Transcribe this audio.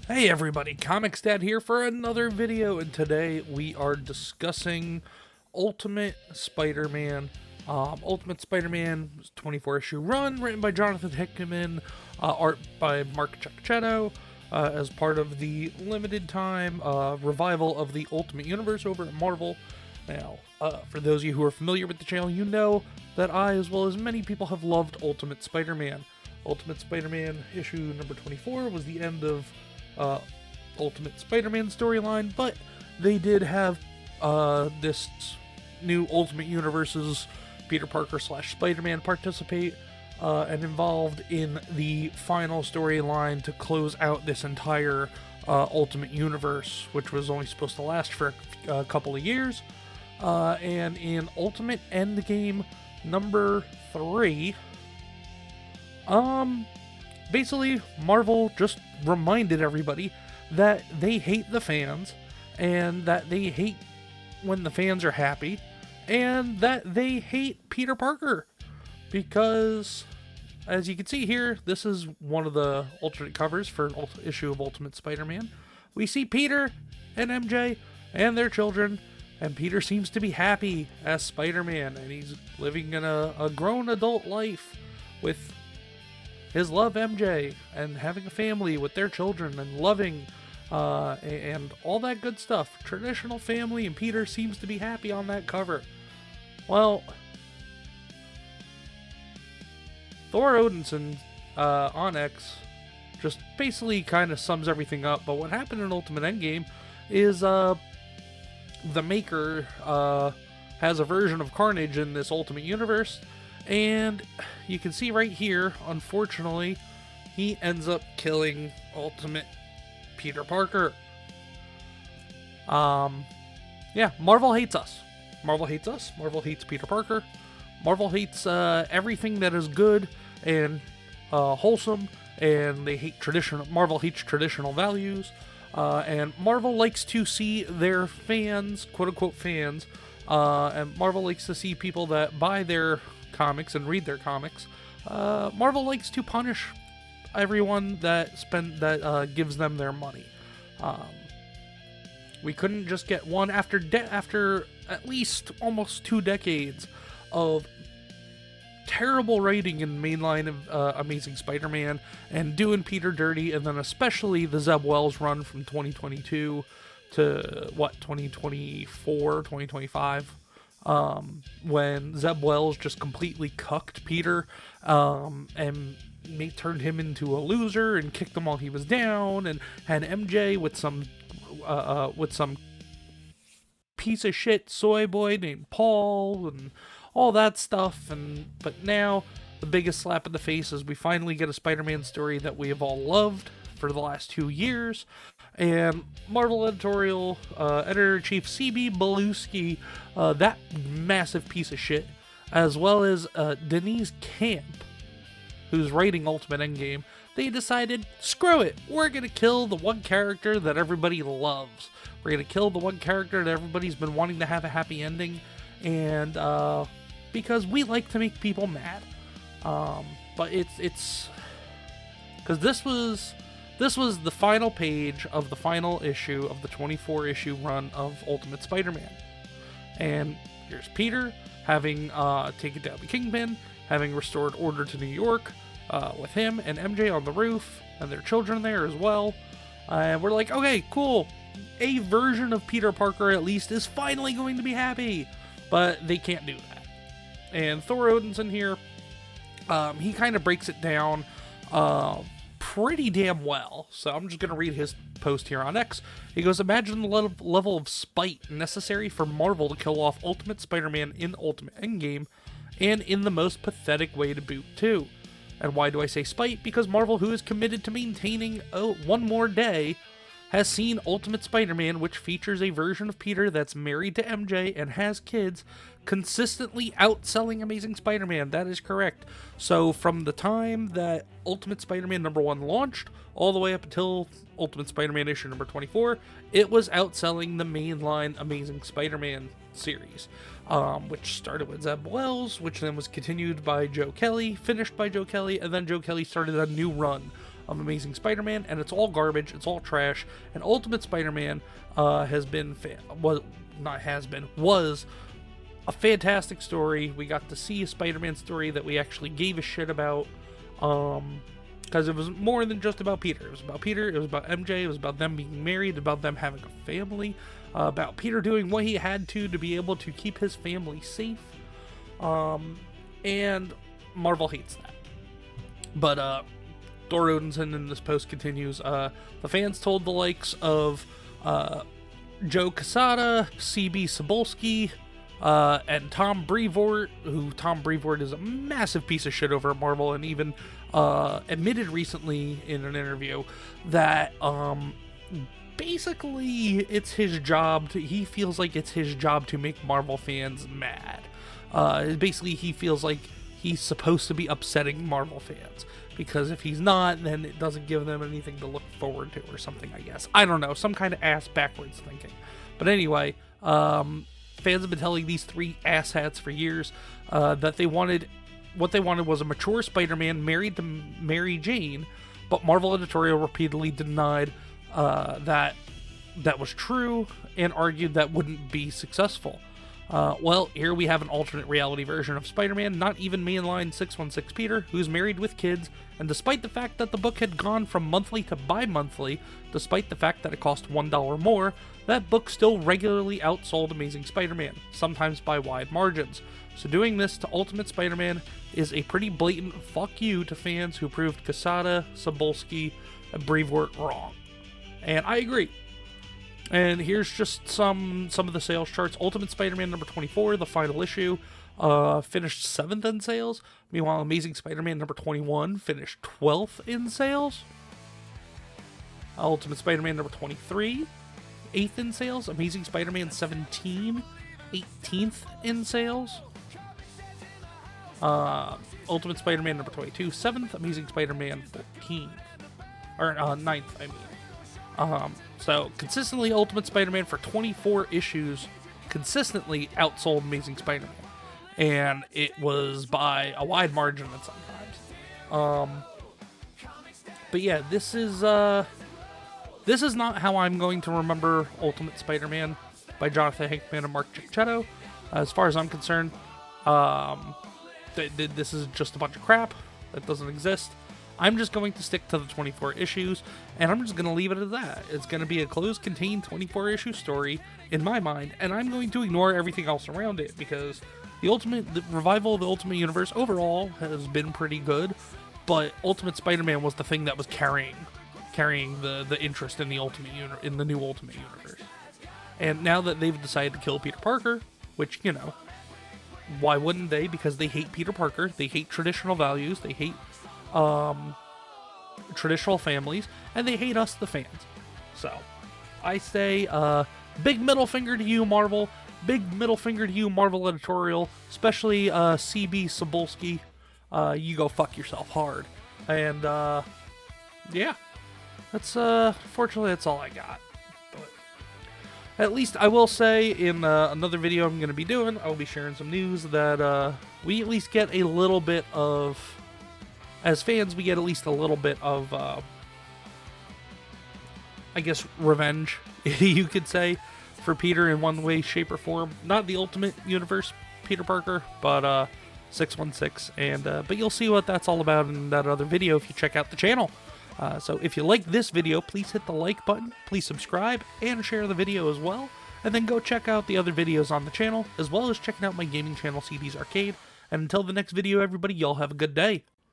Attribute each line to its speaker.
Speaker 1: Hey everybody, ComixDad here for another video, and today we are discussing Ultimate Spider-Man. Ultimate Spider-Man 24-issue run, written by Jonathan Hickman, art by Mark Giacchino, as part of the limited time revival of the Ultimate Universe over at Marvel. Now, for those of you who are familiar with the channel, you know that I, as well as many people, have loved Ultimate Spider-Man. Ultimate Spider-Man issue number 24 was the end of Ultimate Spider-Man storyline, but they did have this new Ultimate Universe's Peter Parker / Spider-Man participate and involved in the final storyline to close out this entire Ultimate Universe, which was only supposed to last for a couple of years. And in Ultimate Endgame number 3, basically, Marvel just reminded everybody that they hate the fans, and that they hate when the fans are happy, and that they hate Peter Parker. Because, as you can see here, this is one of the alternate covers for an issue of Ultimate Spider-Man. We see Peter and MJ and their children, and Peter seems to be happy as Spider-Man, and he's living in a grown adult life with his love MJ, and having a family with their children, and loving, and all that good stuff. Traditional family, and Peter seems to be happy on that cover. Well, Thor Odinson on X just basically kind of sums everything up, but what happened in Ultimate Endgame is the Maker has a version of Carnage in this Ultimate Universe. And you can see right here, unfortunately, he ends up killing Ultimate Peter Parker. Yeah, Marvel hates us. Marvel hates us. Marvel hates Peter Parker. Marvel hates everything that is good and wholesome, and they hate traditional. Marvel hates traditional values, and Marvel likes to see their fans, quote unquote fans, and Marvel likes to see people that buy their comics and read their comics. Marvel likes to punish everyone that gives them their money. We couldn't just get one after at least almost 2 decades of terrible writing in the mainline of Amazing Spider-Man and doing Peter dirty, and then especially the Zeb Wells run from 2022 to 2024, 2025. When Zeb Wells just completely cucked Peter, and turned him into a loser and kicked him while he was down, and had MJ with some piece of shit soy boy named Paul and all that stuff. But now the biggest slap in the face is we finally get a Spider-Man story that we have all loved for the last 2 years, and Marvel Editorial Editor-in-Chief C.B. Beluski, that massive piece of shit, as well as Denise Camp, who's writing Ultimate Endgame, they decided, screw it, we're gonna kill the one character that everybody loves. We're gonna kill the one character that everybody's been wanting to have a happy ending, and because we like to make people mad. But it's because this was the final page of the final issue of the 24-issue run of Ultimate Spider-Man. And here's Peter having taken down the Kingpin, having restored order to New York, with him and MJ on the roof, and their children there as well. And we're like, okay, cool. A version of Peter Parker, at least, is finally going to be happy. But they can't do that. And Thor Odinson here, he kind of breaks it down pretty damn well. So I'm just going to read his post here on X. He goes, imagine the level of spite necessary for Marvel to kill off Ultimate Spider-Man in Ultimate Endgame, and in the most pathetic way to boot too. And why do I say spite? Because Marvel, who is committed to maintaining one more day, has seen Ultimate Spider-Man, which features a version of Peter that's married to MJ and has kids, consistently outselling Amazing Spider-Man. That is correct. So from the time that Ultimate Spider-Man number 1 launched, all the way up until Ultimate Spider-Man issue number 24, it was outselling the mainline Amazing Spider-Man series, which started with Zeb Wells, which then was continued by Joe Kelly, finished by Joe Kelly, and then Joe Kelly started a new run of Amazing Spider-Man, and it's all garbage, it's all trash, and Ultimate Spider-Man was a fantastic story. We got to see a Spider-Man story that we actually gave a shit about, because it was more than just about Peter. It was about Peter, it was about MJ, it was about them being married, about them having a family, about Peter doing what he had to be able to keep his family safe, and Marvel hates that. But Thor Odinson in this post continues, the fans told the likes of Joe Quesada, CB Cebulski, and Tom Brevoort, who Tom Brevoort is a massive piece of shit over at Marvel, and even admitted recently in an interview that basically it's his job he feels like it's his job to make Marvel fans mad. Basically he feels like he's supposed to be upsetting Marvel fans, because if he's not, then it doesn't give them anything to look forward to or something, I guess. I don't know, some kind of ass backwards thinking. But anyway, fans have been telling these three asshats for years that what they wanted was a mature Spider-Man married to Mary Jane, but Marvel Editorial repeatedly denied that was true and argued that wouldn't be successful. Well, here we have an alternate reality version of Spider-Man, not even mainline 616 Peter, who's married with kids, and despite the fact that the book had gone from monthly to bi-monthly, despite the fact that it cost $1 more, that book still regularly outsold Amazing Spider-Man, sometimes by wide margins. So doing this to Ultimate Spider-Man is a pretty blatant fuck you to fans who proved Quesada, Cebulski, and Brevoort wrong. And I agree. And here's just some of the sales charts. Ultimate Spider-Man number 24, the final issue, finished 7th in sales. Meanwhile, Amazing Spider-Man number 21 finished 12th in sales. Ultimate Spider-Man number 23, 8th in sales. Amazing Spider-Man 17, 18th in sales. Ultimate Spider-Man number 22, 7th. Amazing Spider-Man 14th. Or 9th, I mean. So, consistently, Ultimate Spider-Man for 24 issues consistently outsold Amazing Spider-Man. And it was by a wide margin at sometimes. But yeah, this is not how I'm going to remember Ultimate Spider-Man by Jonathan Hickman and Mark Giacchetto. As far as I'm concerned, this is just a bunch of crap that doesn't exist. I'm just going to stick to the 24 issues, and I'm just going to leave it at that. It's going to be a closed, contained 24-issue story, in my mind, and I'm going to ignore everything else around it, because the revival of the Ultimate Universe overall has been pretty good, but Ultimate Spider-Man was the thing that was carrying the interest in the new Ultimate Universe. And now that they've decided to kill Peter Parker, which, you know, why wouldn't they? Because they hate Peter Parker, they hate traditional values, they hate traditional families, and they hate us, the fans. So, I say, big middle finger to you, Marvel. Big middle finger to you, Marvel Editorial. Especially, CB Cebulski. You go fuck yourself hard. And, yeah. Fortunately, that's all I got. But at least I will say, in another video I'm going to be doing, I'll be sharing some news that, we at least get a little bit of... As fans, we get at least a little bit of, I guess, revenge, you could say, for Peter in one way, shape, or form. Not the Ultimate Universe Peter Parker, but 616. But you'll see what that's all about in that other video if you check out the channel. So if you like this video, please hit the like button, please subscribe, and share the video as well. And then go check out the other videos on the channel, as well as checking out my gaming channel, CD's Arcade. And until the next video, everybody, y'all have a good day.